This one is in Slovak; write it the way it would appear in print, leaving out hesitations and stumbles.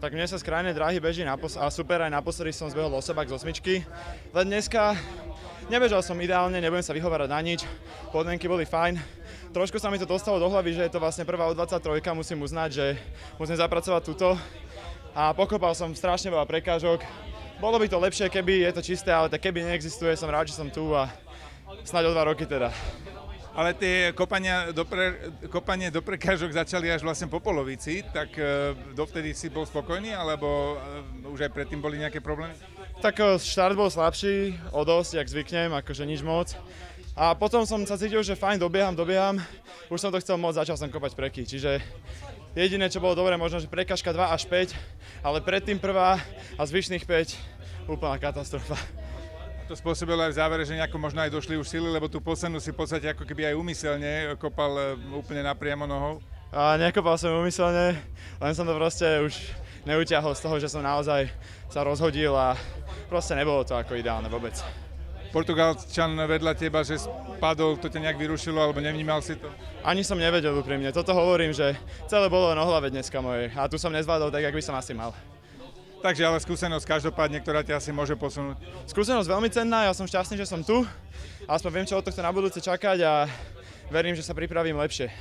Tak mne sa z krajnej dráhy beží a super, aj naposledy som zbehol osobák z 8. Len dneska nebežal som ideálne, nebudem sa vyhovárať na nič, podmienky boli fajn. Trošku sa mi to dostalo do hlavy, že je to vlastne prvá U23, musím uznať, že musím zapracovať túto. A pokopal som strašne veľa prekážok. Bolo by to lepšie, keby je to čisté, ale tak keby neexistuje, som rád, že som tu a snáď o 2 roky teda. Ale tie kopanie do prekážok začali až vlastne po polovici, tak dovtedy si bol spokojný, alebo už aj predtým boli nejaké problémy? Tak štart bol slabší, o dosť, jak zvyknem, akože nič moc. A potom som sa cítil, že fajn, dobieham, už som to chcel moc, začal som kopať preky, čiže jediné, čo bolo dobré, možno, že prekážka 2 až 5, ale predtým prvá a zvyšných 5, úplná katastrofa. To spôsobilo aj v závere, že nejako možno aj došli už sily, lebo tú poslednú si v podstate ako keby aj úmyselne kopal úplne napriamo nohou. A nekopal som úmyselne, len som to proste už neutiahol z toho, že som naozaj sa rozhodil a proste nebolo to ako ideálne vôbec. Portugalčan vedľa teba, že spadol, to ťa nejak vyrušilo, alebo nevnímal si to? Ani som nevedel úprimne, toto hovorím, že celé bolo na hlave dneska mojej a tu som nezvládol tak, jak by som asi mal. Takže ale skúsenosť každopádne, ktorá ťa asi môže posunúť. Skúsenosť veľmi cenná, ja som šťastný, že som tu. Aspoň viem, čo od tohto na budúce čakať a verím, že sa pripravím lepšie.